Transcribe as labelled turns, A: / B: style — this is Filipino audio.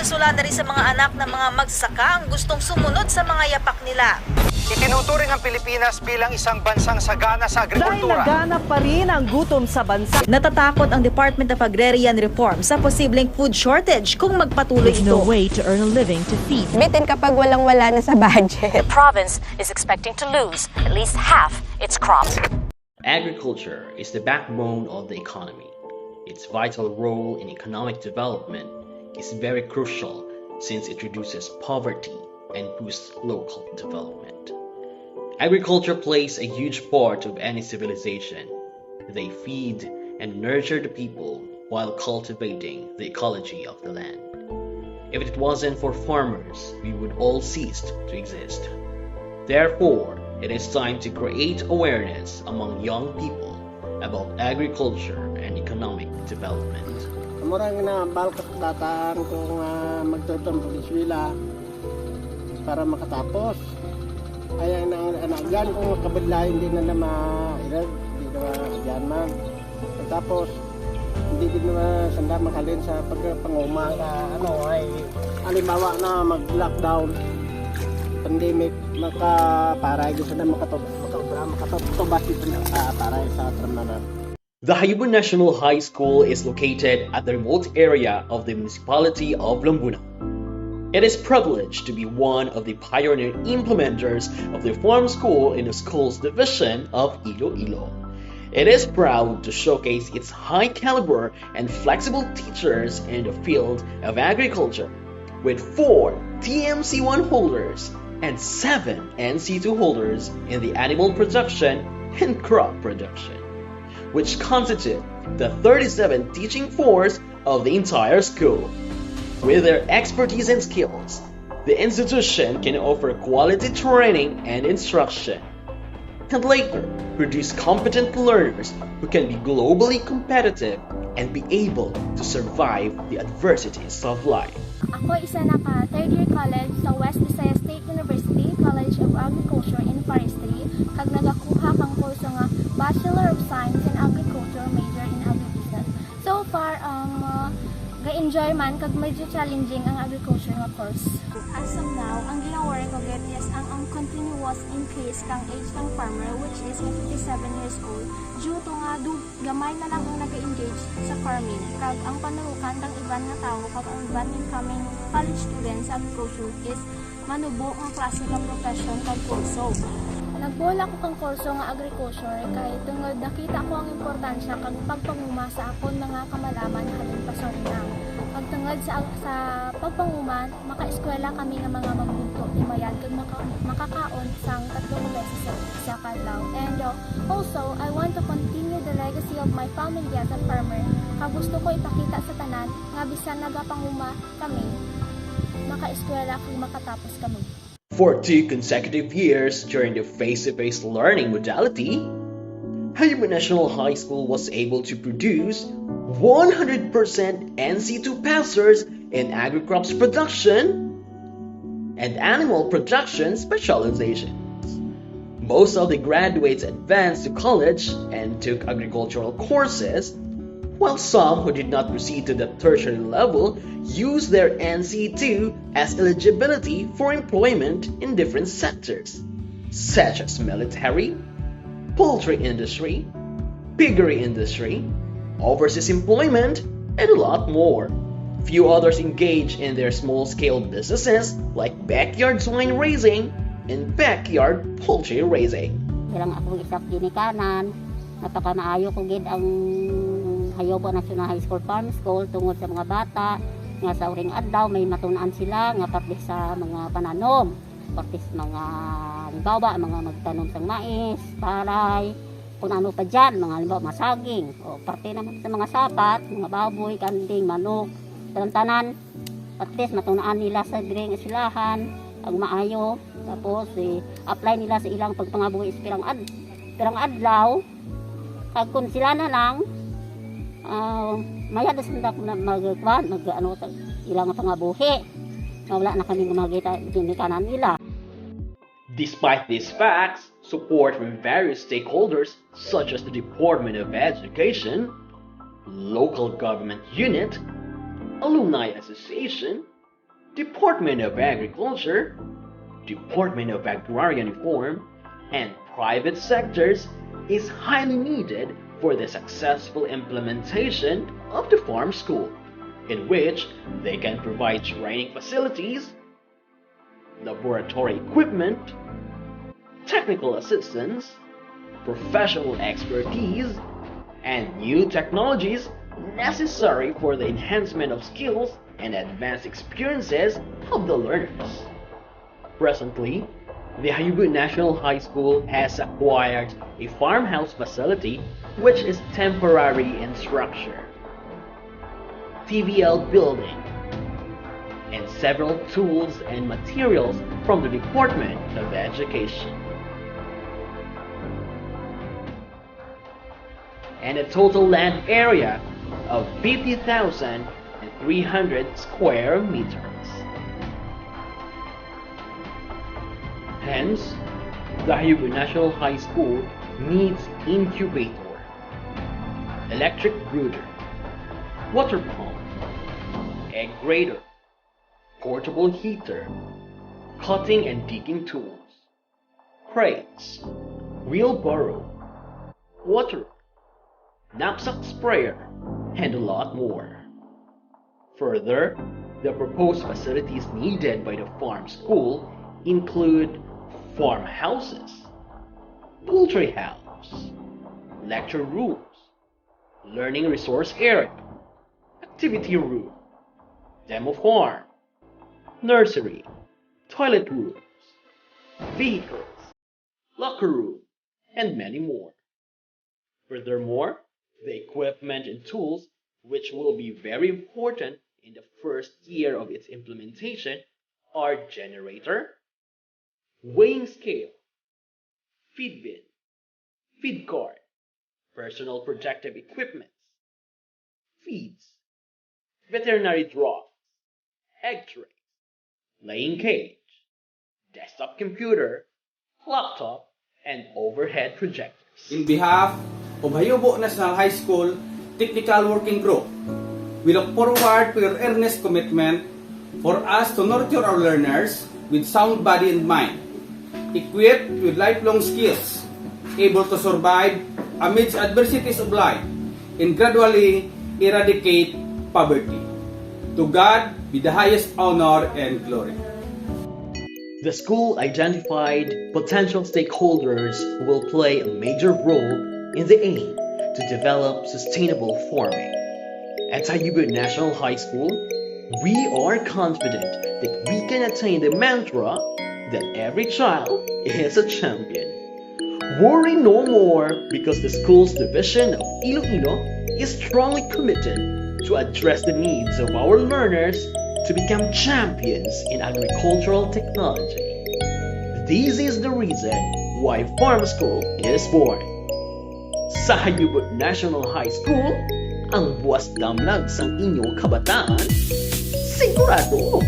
A: Masula na rin sa mga anak ng mga magsasaka ang gustong sumunod sa mga yapak nila.
B: Itinuturing ang Pilipinas bilang isang bansang sagana sa agrikultura.
C: Dahil naganap pa rin ang gutom sa bansa.
A: Natatakot ang Department of Agrarian Reform sa posibleng food shortage kung magpatuloy
C: There's no
A: ito.
C: way to earn a living to feed.
D: Bitin kapag walang-wala na sa budget.
E: The province is expecting to lose at least half its crops.
F: Agriculture is the backbone of the economy. Its vital role in economic development is very crucial since it reduces poverty and boosts local development. Agriculture plays a huge part of any civilization. They feed and nurture the people while cultivating the ecology of the land. If it wasn't for farmers, we would all cease to exist. Therefore, it is time to create awareness among young people about agriculture and economic development.
G: Murang na balkat dataan kung magtutong pag-iswila para makatapos. Ay anak kung kabadlayan din na mairag, hindi na dyan man. Tapos, hindi din na sanda makalin sa panguma ay halimbawa na mag-lockdown, pandemic, makaparay gusto na makatubas ito na paray sa tramanan.
F: The Jayobo National High School is located at the remote area of the municipality of ILONGgo. It is privileged to be one of the pioneer implementers of the farm school in the school's division of Iloilo. It is proud to showcase its high caliber and flexible teachers in the field of agriculture, with 4 TMC1 holders and 7 NC2 holders in the animal production and crop production, which constitute the 37 teaching force of the entire school. With their expertise and skills, the institution can offer quality training and instruction, and later produce competent learners who can be globally competitive and be able to survive the adversities of life.
H: Ako isa na ka third year college sa West Visayas State University College of Agriculture and Forestry kag nagakuha kang kurso nga Bachelor of Science in Agriculture major in Agribusiness. So far ga-enjoy man kag medyo challenging ang agriculture nga course. As of now, ang ginawa ko get is ang continuous increase kang age ng farmer which is 57 years old due to nga gamay na lang ang nag-engage sa farming kag ang panurukan ng iban nga tao kag ang iban incoming college students sa agriculture is manubo ang klase ng profession kag kurso. Nagbola ko kang kurso nga agriculture kay tungod nakita ko ang importansya kag pagpanguma sa akon mga kamalaman halin pasorna. Pagtungod sa pagpanguma, maka-eskwela kami nga mga magbunto timayad kag makakaon sang 3 beses sa kadlaw. And also, I want to continue the legacy of my family as a farmer. Kag gusto ko ipakita sa tanan nga bisan nagapanguma kami, maka-eskwela kag makatapos kami.
F: For 2 consecutive years during the face-to-face learning modality, Jayobo National High School was able to produce 100% NC2 passers in agri-crops production and animal production specializations. Most of the graduates advanced to college and took agricultural courses, while some who did not proceed to the tertiary level used their NC2 as eligibility for employment in different sectors, such as military, poultry industry, piggery industry, overseas employment, and a lot more. Few others engage in their small-scale businesses like backyard swine raising and backyard poultry raising.
I: Ilang akong isak ginikanan, napakamaayo ko gid ang Jayobo National High School Farm School tungod sa mga bata nga sa uring adlaw may matunaan sila nga parte sa mga pananom, parte sa mga halimbawa mga magtanom sang mais, palay, kung ano pa dyan, mga halimbawa masaging, o parte naman sa mga sapat, mga baboy, kanding, manok, tanan at least matunaan nila sa dring isilahan, ang maayo, tapos apply nila sa ilang pagpangabuhi pirang adlaw, kag kung sila na lang maya dasanda ko na ilang pangabuhi. Wala na kaming magita ginikanan nila.
F: Despite these facts, support from various stakeholders such as the Department of Education, local government unit, alumni association, Department of Agriculture, Department of Agrarian Reform, and private sectors is highly needed for the successful implementation of the farm school, in which they can provide training facilities, laboratory equipment, technical assistance, professional expertise, and new technologies necessary for the enhancement of skills and advanced experiences of the learners. Presently, the Jayobo National High School has acquired a farmhouse facility which is temporary in structure, TVL building, and several tools and materials from the Department of Education. And a total land area of 50,300 square meters. Hence, the Jayobo National High School needs incubator, electric brooder, water pump, egg grater, portable heater, cutting and digging tools, crates, wheelbarrow, water, knapsack sprayer, and a lot more. Further, the proposed facilities needed by the farm school include farmhouses, poultry house, lecture rooms, learning resource area, activity room, demo farm, nursery, toilet rooms, vehicles, locker room, and many more. Furthermore, the equipment and tools, which will be very important in the first year of its implementation, are generator, weighing scale, feed bin, feed cart, personal protective equipment, feeds, veterinary drugs, egg trays, laying cage, desktop computer, laptop, and overhead projectors.
J: In behalf of Jayobo National High School Technical Working Group, we look forward to your earnest commitment for us to nurture our learners with sound body and mind, equipped with lifelong skills, able to survive amidst adversities of life, and gradually eradicate poverty. To God be the highest honor and glory.
F: The school identified potential stakeholders who will play a major role in the aim to develop sustainable farming. At Jayobo National High School, we are confident that we can attain the mantra that every child is a champion. Worry no more, because the school's division of ILONGgo is strongly committed to address the needs of our learners to become champions in agricultural technology. This is the reason why farm school is born. Sa Jayobo National High School, ang buwas damlag sang inyong kabataan, sigurado